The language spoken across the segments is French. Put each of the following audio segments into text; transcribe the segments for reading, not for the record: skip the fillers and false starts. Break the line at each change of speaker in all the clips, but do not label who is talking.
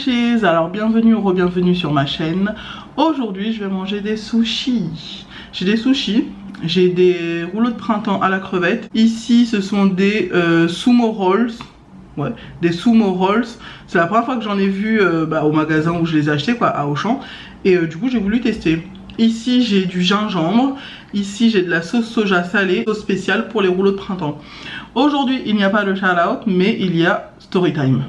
Couchés, alors bienvenue ou re-bienvenue sur ma chaîne. Aujourd'hui je vais manger des sushis. J'ai des sushis, j'ai des rouleaux de printemps à la crevette. Ici ce sont des sumo rolls. Ouais, des sumo rolls. C'est la première fois que j'en ai vu au magasin où je les ai achetés, quoi, à Auchan. Et du coup j'ai voulu tester. Ici j'ai du gingembre. Ici j'ai de la sauce soja salée, sauce spéciale pour les rouleaux de printemps. Aujourd'hui il n'y a pas de shout out, mais il y a story time.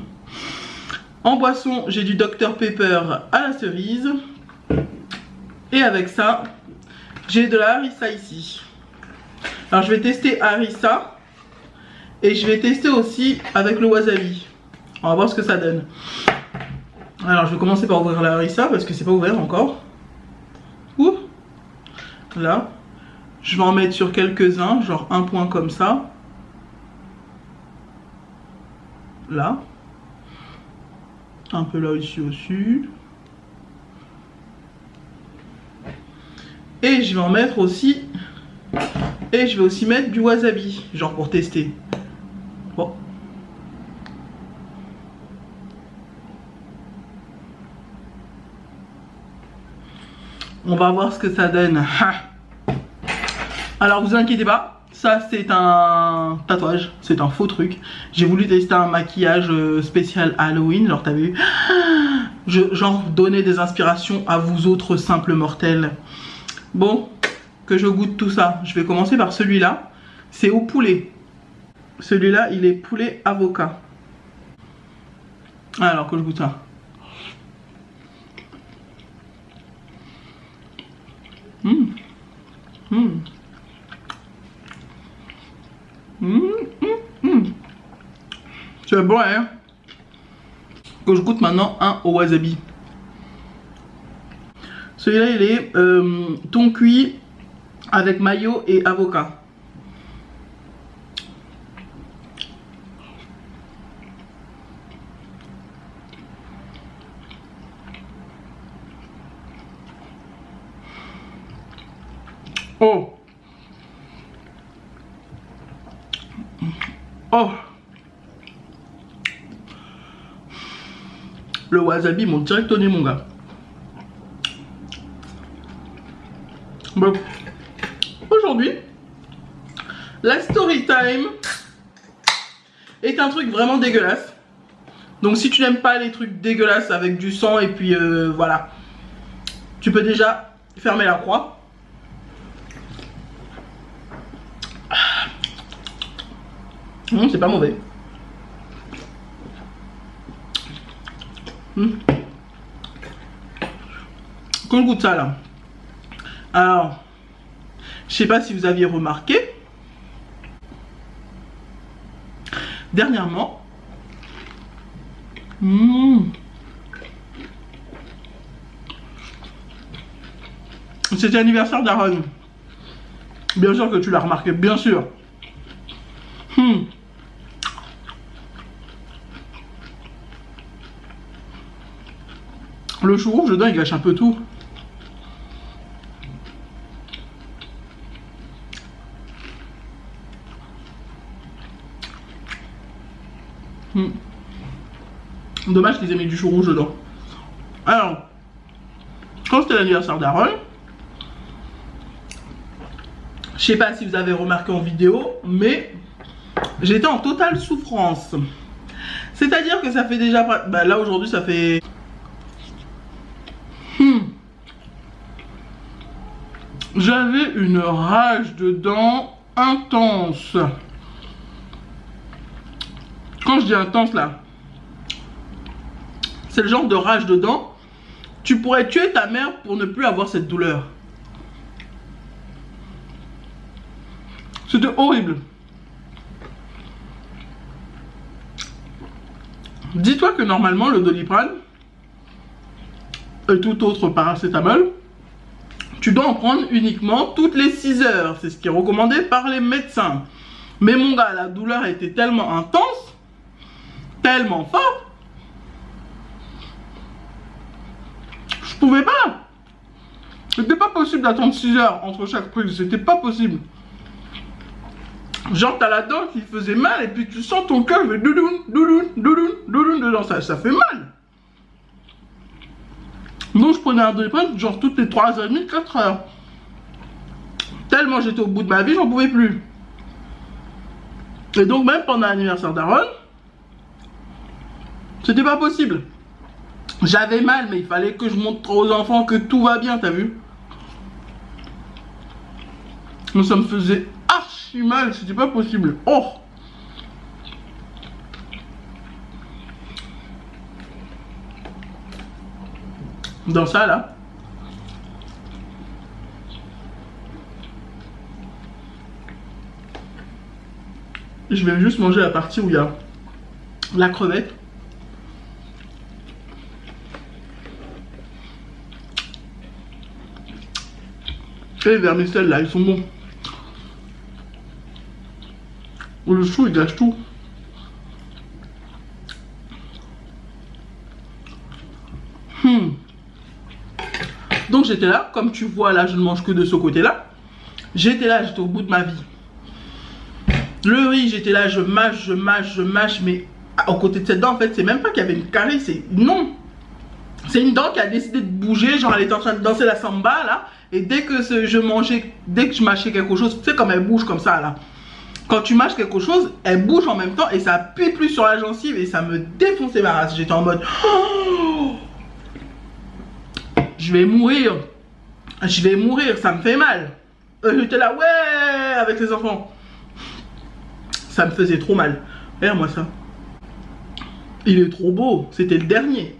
En boisson, j'ai du Dr Pepper à la cerise. Et avec ça, j'ai de la harissa ici. Alors je vais tester harissa. Et je vais tester aussi avec le wasabi. On va voir ce que ça donne. Alors je vais commencer par ouvrir la harissa parce que c'est pas ouvert encore. Ouh. Là. Je vais en mettre sur quelques-uns, genre un point comme ça. Là. Un peu là ici aussi. Et je vais en mettre aussi. Et je vais aussi mettre du wasabi, genre pour tester. Bon. On va voir ce que ça donne. Alors vous inquiétez pas. Ça c'est un tatouage, c'est un faux truc. J'ai voulu tester un maquillage spécial Halloween, genre t'as vu, genre donner des inspirations à vous autres simples mortels. Bon, que je goûte tout ça. Je vais commencer par celui-là, c'est au poulet. Celui-là il est poulet avocat. Alors que je goûte ça. C'est bon, hein. Que je goûte maintenant un au wasabi. Celui-là il est thon cuit avec mayo et avocat. Oh. Oh. Le wasabi m'ont direct donné, mon gars. Bon. Aujourd'hui, la story time est un truc vraiment dégueulasse. Donc si tu n'aimes pas les trucs dégueulasses avec du sang et puis voilà, tu peux déjà fermer la croix. C'est pas mauvais. Qu'on goûte ça là. Alors, je sais pas si vous aviez remarqué, dernièrement, c'était l'anniversaire d'Aaron. Bien sûr que tu l'as remarqué, bien sûr. Le chou rouge dedans il gâche un peu tout. Dommage qu'ils aient mis du chou rouge dedans. Alors, quand c'était l'anniversaire d'Aaron, je sais pas si vous avez remarqué en vidéo, mais j'étais en totale souffrance. C'est-à-dire que ça fait déjà... là aujourd'hui ça fait... J'avais une rage de dents intense. Quand je dis intense là, c'est le genre de rage de dents, tu pourrais tuer ta mère pour ne plus avoir cette douleur. C'était horrible. Dis-toi que normalement le Doliprane et tout autre paracétamol, tu dois en prendre uniquement toutes les 6 heures. C'est ce qui est recommandé par les médecins. Mais mon gars, la douleur était tellement intense, tellement forte, je pouvais pas. C'était pas possible d'attendre 6 heures entre chaque prise. C'était pas possible. Genre t'as la dent qui faisait mal et puis tu sens ton cœur fait doudoun, doudoun, doudoun, doudoun dedans. Ça fait mal. Donc je prenais un Doliprane genre toutes les 3h30, 4h. Tellement j'étais au bout de ma vie, j'en pouvais plus. Et donc même pendant l'anniversaire d'Aaron, c'était pas possible. J'avais mal, mais il fallait que je montre aux enfants que tout va bien, t'as vu? Mais ça me faisait archi mal, c'était pas possible. Oh! Dans ça là. Je vais juste manger la partie où il y a la crevette. Et les vermicelles là, ils sont bons. Le chou il gâche tout. Donc j'étais là, comme tu vois là, je ne mange que de ce côté là. J'étais là, j'étais au bout de ma vie. Le riz, j'étais là, je mâche, mais au côté de cette dent, en fait, c'est même pas qu'il y avait une carie, c'est non. C'est une dent qui a décidé de bouger, genre elle était en train de danser la samba là. Et dès que je mâchais quelque chose, tu sais comme elle bouge comme ça là. Quand tu mâches quelque chose, elle bouge en même temps et ça appuie plus sur la gencive et ça me défonçait ma race. J'étais en mode oh, je vais mourir, ça me fait mal. J'étais là ouais avec les enfants. Ça me faisait trop mal. Regarde-moi ça. Il est trop beau. C'était le dernier.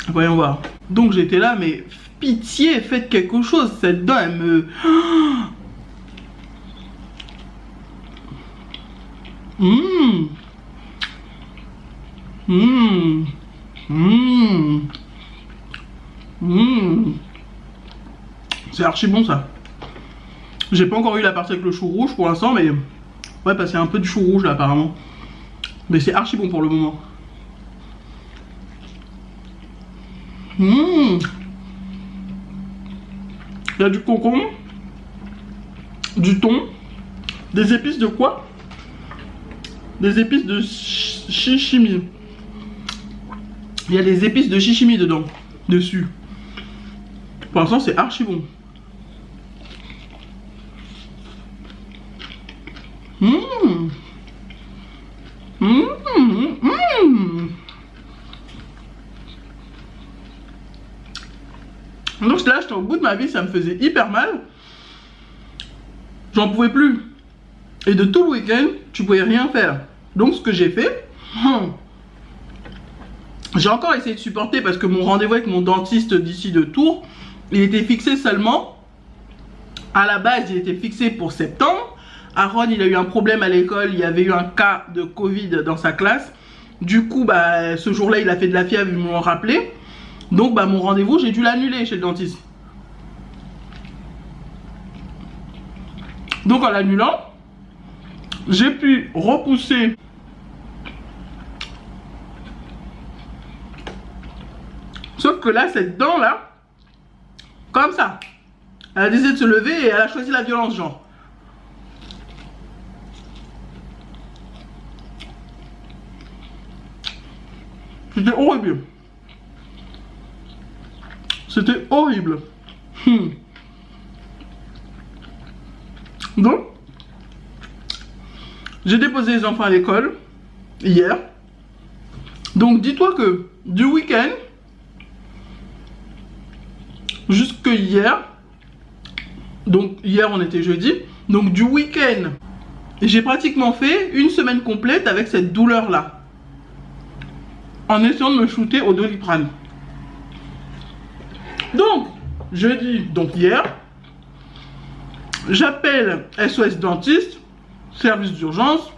Voyons voir. Donc j'étais là, mais pitié, faites quelque chose. Cette dent, elle me... C'est archi bon ça. J'ai pas encore eu la partie avec le chou rouge pour l'instant, mais... Ouais, parce qu'il y a un peu de chou rouge là apparemment. Mais c'est archi bon pour le moment. Il y a du concombre, du thon, des épices de quoi? Des épices de chichimi. Il y a des épices de chichimi dedans, dessus. Pour l'instant, c'est archi bon. Donc là, j'étais au bout de ma vie, ça me faisait hyper mal. J'en pouvais plus. Et de tout le week-end, tu pouvais rien faire. Donc ce que j'ai fait, j'ai encore essayé de supporter parce que mon rendez-vous avec mon dentiste d'ici de Tours, il était fixé seulement, à la base il était fixé pour septembre. Aaron il a eu un problème à l'école, il y avait eu un cas de Covid dans sa classe. Du coup bah, ce jour-là il a fait de la fièvre, ils m'ont rappelé. Donc bah, mon rendez-vous j'ai dû l'annuler chez le dentiste. Donc en l'annulant, j'ai pu repousser sauf que là cette dent là, comme ça, elle a décidé de se lever et elle a choisi la violence genre. C'était horrible. C'était horrible. Donc, j'ai déposé les enfants à l'école hier. Donc, dis-toi que du week-end jusque hier, donc hier on était jeudi, donc du week-end, j'ai pratiquement fait une semaine complète avec cette douleur là. En essayant de me shooter au Doliprane. Donc, jeudi, donc hier, j'appelle SOS Dentiste, service d'urgence.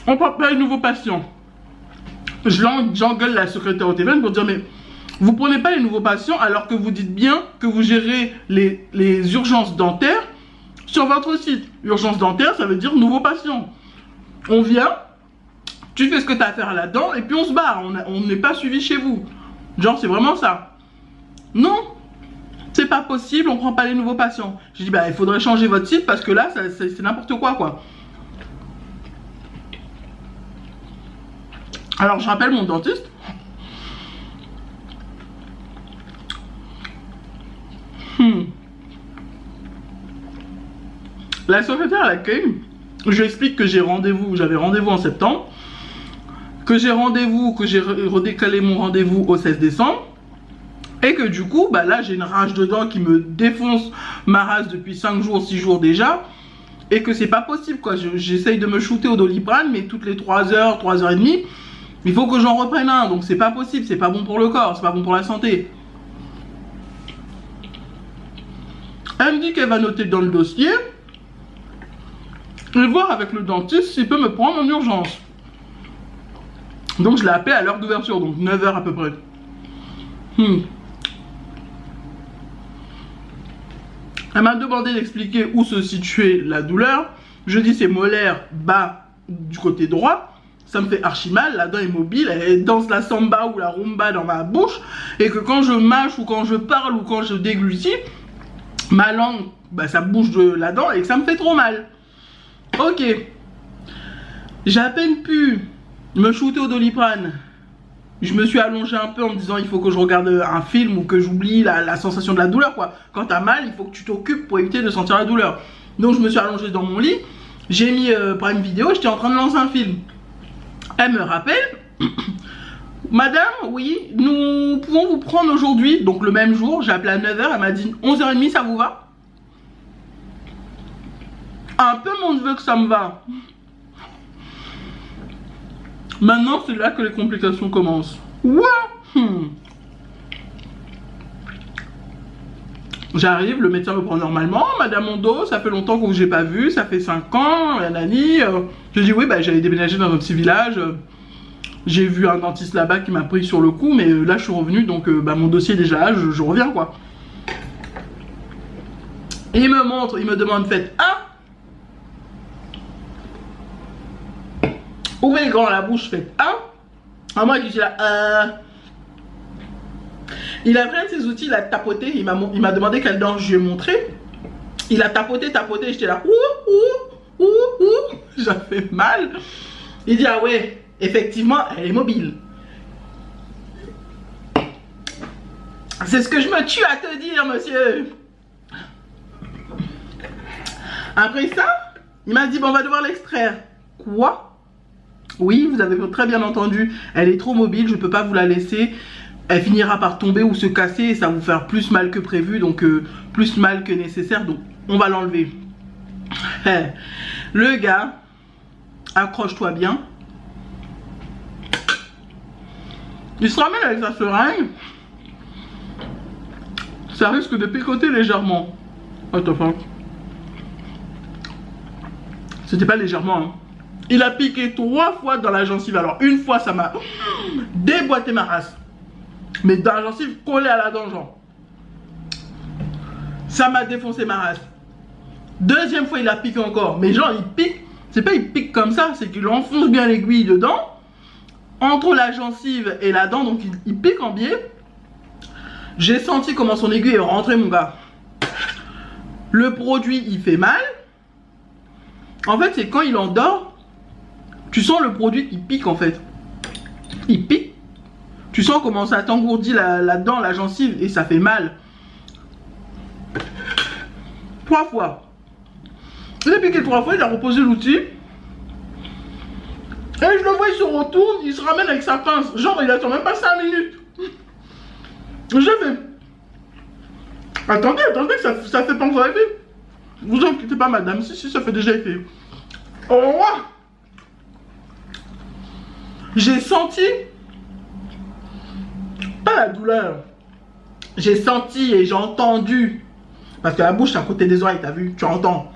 On prend pas un nouveau patient. J'engueule la secrétaire au téléphone pour dire mais vous prenez pas les nouveaux patients alors que vous dites bien que vous gérez les urgences dentaires sur votre site. Urgence dentaire, ça veut dire nouveau patient. On vient, tu fais ce que tu as à faire là-dedans et puis on se barre. On n'est pas suivi chez vous. Genre, c'est vraiment ça. Non, c'est pas possible, on prend pas les nouveaux patients. Je dis, bah, il faudrait changer votre site parce que là, c'est n'importe quoi. Alors, je rappelle mon dentiste. La secrétaire à l'accueil, je lui explique que j'ai rendez-vous, j'avais rendez-vous en septembre, que j'ai redécalé mon rendez-vous au 16 décembre, et que du coup, bah là j'ai une rage de dents qui me défonce ma race depuis 5 jours, 6 jours déjà, et que c'est pas possible quoi, j'essaye de me shooter au Doliprane, mais toutes les 3 heures, 3 heures et demie, il faut que j'en reprenne un, donc c'est pas possible, c'est pas bon pour le corps, c'est pas bon pour la santé. Elle me dit qu'elle va noter dans le dossier, et voir avec le dentiste s'il peut me prendre en urgence. Donc je l'ai appelé à l'heure d'ouverture, donc 9 h à peu près. Elle m'a demandé d'expliquer où se situait la douleur. Je dis c'est molaire bas du côté droit. Ça me fait archi mal, la dent est mobile, elle danse la samba ou la rumba dans ma bouche. Et que quand je mâche ou quand je parle ou quand je déglutis, ma langue, bah, ça bouge de la dent et que ça me fait trop mal. Ok. J'ai à peine pu me shooter au Doliprane. Je me suis allongé un peu en me disant il faut que je regarde un film ou que j'oublie la sensation de la douleur quoi. Quand t'as mal, il faut que tu t'occupes pour éviter de sentir la douleur. Donc je me suis allongé dans mon lit, j'ai mis Prime Video, j'étais en train de lancer un film. Elle me rappelle, madame, oui, nous pouvons vous prendre aujourd'hui, donc le même jour, j'ai appelé à 9 h, elle m'a dit 11 h 30, ça vous va? Un peu mon neveu que ça me va. Maintenant, c'est là que les complications commencent. Ouais. J'arrive, le médecin me prend normalement. Madame Mondo, ça fait longtemps que je n'ai pas vu, ça fait 5 ans, nanani. Je dis oui, bah, j'allais déménager dans un petit village. J'ai vu un dentiste là-bas qui m'a pris sur le coup, mais là je suis revenu, donc bah, mon dossier est déjà là, je reviens quoi. Et il me montre, il me demande, faites 1. Ouvrez grand la bouche, faites 1. À moi je dis là, Il a pris un de ses outils, il a tapoté, il m'a demandé quelle dent je lui ai montré. Il a tapoté, j'étais là, j'avais mal. Il dit, ah ouais, effectivement, elle est mobile. C'est ce que je me tue à te dire, monsieur. Après ça, il m'a dit, bon, on va devoir l'extraire. Quoi? Oui, vous avez très bien entendu, elle est trop mobile, je ne peux pas vous la laisser. Elle finira par tomber ou se casser et ça va vous faire plus mal que prévu, donc plus mal que nécessaire, donc on va l'enlever. Le gars, accroche-toi bien. Il se ramène avec sa seringue. Ça risque de picoter légèrement. Attends. C'était pas légèrement, hein. Il a piqué 3 fois dans la gencive. Alors une fois ça m'a déboîté ma race. Mais dans la gencive collée à la dent genre. Ça m'a défoncé ma race. Deuxième fois il a piqué encore. Mais genre il pique. C'est pas il pique comme ça. C'est qu'il enfonce bien l'aiguille dedans. Entre la gencive et la dent. Donc il pique en biais. J'ai senti comment son aiguille est rentrée mon gars. Le produit il fait mal. En fait c'est quand il endort. Tu sens le produit qui pique en fait. Il pique. Tu sens comment ça t'engourdit la dent, la gencive et ça fait mal. 3 fois. Il a piqué 3 fois, il a reposé l'outil. Et je le vois, il se retourne, il se ramène avec sa pince. Genre il attend même pas 5 minutes. Je fais. Attendez, ça fait pas encore effet. Vous inquiétez pas madame, si ça fait déjà effet. Au revoir. J'ai senti, pas la douleur, j'ai senti et j'ai entendu, parce que la bouche c'est à côté des oreilles, t'as vu, tu entends.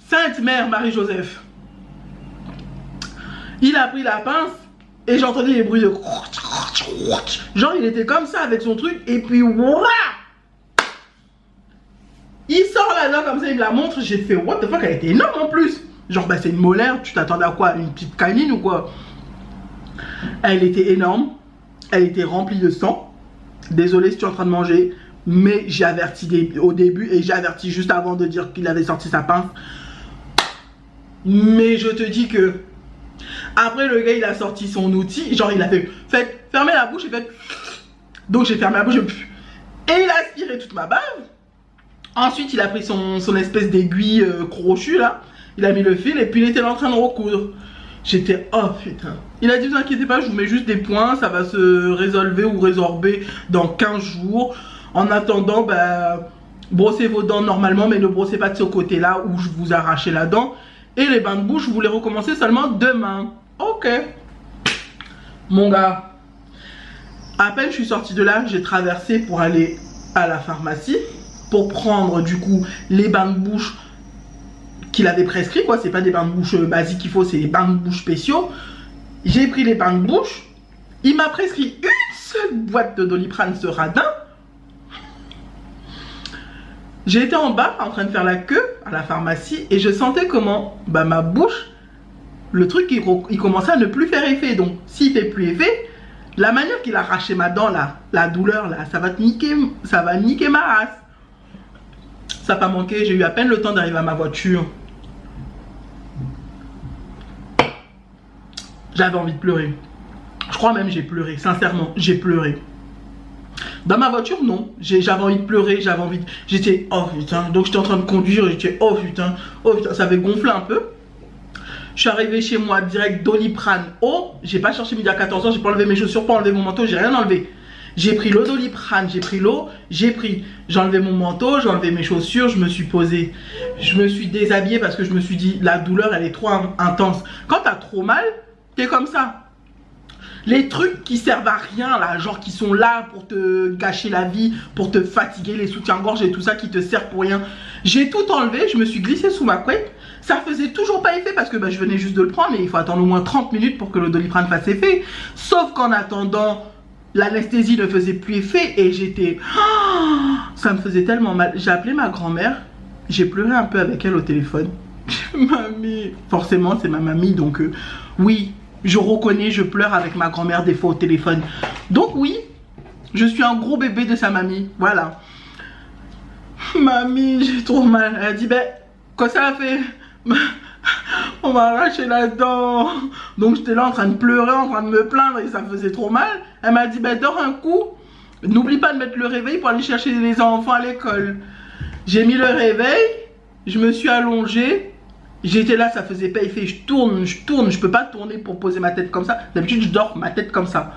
Sainte Mère Marie-Joseph, il a pris la pince et j'ai entendu les bruits de... Genre il était comme ça avec son truc et puis ouah, il sort la dent comme ça, il me la montre, j'ai fait what the fuck, elle était énorme en plus. Genre bah c'est une molaire, tu t'attendais à quoi? Une petite canine ou quoi? Elle était énorme, elle était remplie de sang. Désolé si tu es en train de manger, mais j'ai averti au début et j'ai averti juste avant de dire qu'il avait sorti sa pince. Mais je te dis que après le gars il a sorti son outil, genre il a fait fermez la bouche et fait. Donc j'ai fermé la bouche Et il a aspiré toute ma bave. Ensuite, il a pris son espèce d'aiguille crochue là. Il a mis le fil et puis il était là en train de recoudre. J'étais, oh putain. Il a dit, vous inquiétez pas, je vous mets juste des points, ça va se résolver ou résorber dans 15 jours. En attendant, bah, brossez vos dents normalement, mais ne brossez pas de ce côté-là où je vous arrachais la dent. Et les bains de bouche, vous les recommencez seulement demain. Ok. Mon gars, à peine je suis sortie de là, j'ai traversé pour aller à la pharmacie pour prendre du coup les bains de bouche qu'il avait prescrit, quoi. C'est pas des bains de bouche basiques qu'il faut, c'est des bains de bouche spéciaux. J'ai pris les bains de bouche. Il m'a prescrit une seule boîte de Doliprane, ce radin. J'ai été en bas en train de faire la queue à la pharmacie et je sentais comment bah, ma bouche, le truc il commençait à ne plus faire effet. Donc s'il fait plus effet, la manière qu'il a arraché ma dent là, la douleur là, ça va niquer ma race. Ça n'a pas manqué, j'ai eu à peine le temps d'arriver à ma voiture. J'avais envie de pleurer. Je crois même j'ai pleuré, sincèrement, j'ai pleuré. Dans ma voiture, non. J'avais envie de pleurer, j'étais, oh putain. Donc j'étais en train de conduire et j'étais, oh putain, ça avait gonflé un peu. Je suis arrivé chez moi, direct Doliprane. Oh, j'ai pas cherché midi à 14 h, j'ai pas enlevé mes chaussures, pas enlevé mon manteau, j'ai rien enlevé. J'ai pris l'eau Doliprane, j'ai pris l'eau, j'ai enlevé mon manteau, j'ai enlevé mes chaussures, je me suis posée. Je me suis déshabillée parce que je me suis dit, la douleur, elle est trop intense. Quand t'as trop mal, t'es comme ça. Les trucs qui servent à rien, là, genre qui sont là pour te gâcher la vie, pour te fatiguer, les soutiens-gorge et tout ça qui te sert pour rien. J'ai tout enlevé, je me suis glissée sous ma couette. Ça faisait toujours pas effet parce que bah, je venais juste de le prendre et il faut attendre au moins 30 minutes pour que le Doliprane fasse effet. Sauf qu'en attendant, l'anesthésie ne faisait plus effet et j'étais... Oh, ça me faisait tellement mal. J'ai appelé ma grand-mère, j'ai pleuré un peu avec elle au téléphone. Mamie, forcément c'est ma mamie donc oui, je reconnais, je pleure avec ma grand-mère des fois au téléphone. Donc oui, je suis un gros bébé de sa mamie, voilà. Mamie, j'ai trop mal. Elle a dit, ben, quoi ça a fait? On m'a arraché la dent. Donc j'étais là en train de pleurer, en train de me plaindre et ça faisait trop mal. Elle m'a dit, ben dors un coup. N'oublie pas de mettre le réveil pour aller chercher les enfants à l'école. J'ai mis le réveil, je me suis allongée. J'étais là, ça faisait pas effet. Je tourne, je peux pas tourner pour poser ma tête comme ça. D'habitude je dors ma tête comme ça.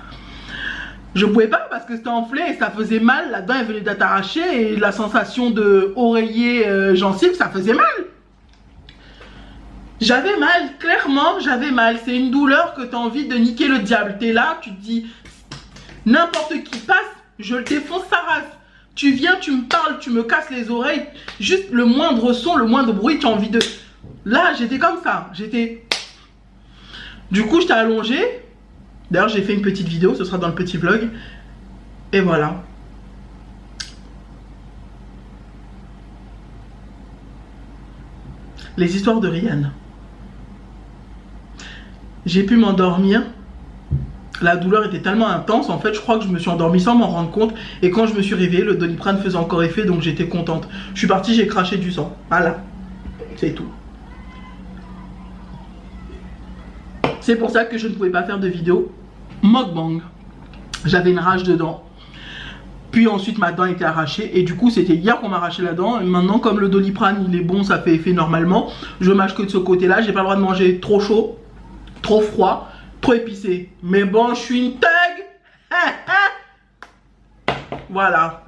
Je pouvais pas parce que c'était enflé et ça faisait mal. La dent elle venait d'être arrachée et la sensation de oreiller gencive, ça faisait mal. J'avais mal, clairement j'avais mal. C'est une douleur que tu as envie de niquer le diable. Tu es là, tu te dis, n'importe qui passe, je le défonce sa race. Tu viens, tu me parles, tu me casses les oreilles. Juste le moindre son, le moindre bruit, tu as envie de... Là, j'étais comme ça. Du coup, j'étais allongée. D'ailleurs, j'ai fait une petite vidéo, ce sera dans le petit vlog. Et voilà. Les histoires de Rihanna. J'ai pu m'endormir. La douleur était tellement intense, en fait, je crois que je me suis endormie sans m'en rendre compte. Et quand je me suis réveillée, le Doliprane faisait encore effet, donc j'étais contente. Je suis partie, j'ai craché du sang. Voilà. C'est tout. C'est pour ça que je ne pouvais pas faire de vidéo mukbang. J'avais une rage dedans. Puis ensuite ma dent était arrachée. Et du coup c'était hier qu'on m'a arraché la dent. Et maintenant comme le Doliprane il est bon, ça fait effet normalement. Je mâche que de ce côté là. J'ai pas le droit de manger trop chaud, trop froid, trop épicé. Mais bon, je suis une thug. Voilà.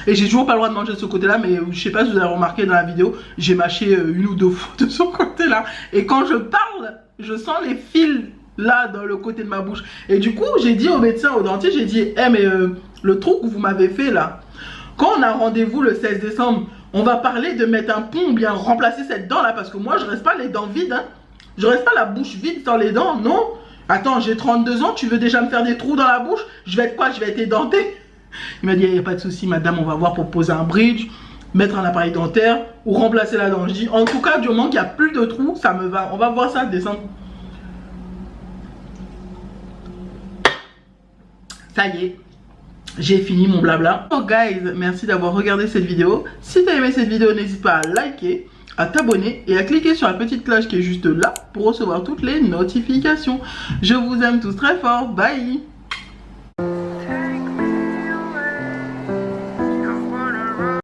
Et j'ai toujours pas le droit de manger de ce côté là, mais je sais pas si vous avez remarqué dans la vidéo, j'ai mâché une ou deux fois de ce côté là. Et quand je parle, je sens les fils là dans le côté de ma bouche. Et du coup j'ai dit au médecin, au dentiste, j'ai dit, eh mais le truc que vous m'avez fait là, quand on a rendez-vous le 16 décembre, on va parler de mettre un pont ou bien remplacer cette dent là, parce que moi je reste pas les dents vides, hein. Je reste pas la bouche vide sans les dents, non. Attends, j'ai 32 ans, tu veux déjà me faire des trous dans la bouche? Je vais être quoi? Je vais être édenté? Il m'a dit, il n'y a pas de souci madame, on va voir pour poser un bridge, mettre un appareil dentaire ou remplacer la dent. Je dis, en tout cas, du moment qu'il n'y a plus de trous, ça me va. On va voir ça descendre. Ça y est, j'ai fini mon blabla. Oh guys, merci d'avoir regardé cette vidéo. Si tu as aimé cette vidéo, n'hésite pas à liker, à t'abonner et à cliquer sur la petite cloche qui est juste là pour recevoir toutes les notifications. Je vous aime tous très fort. Bye.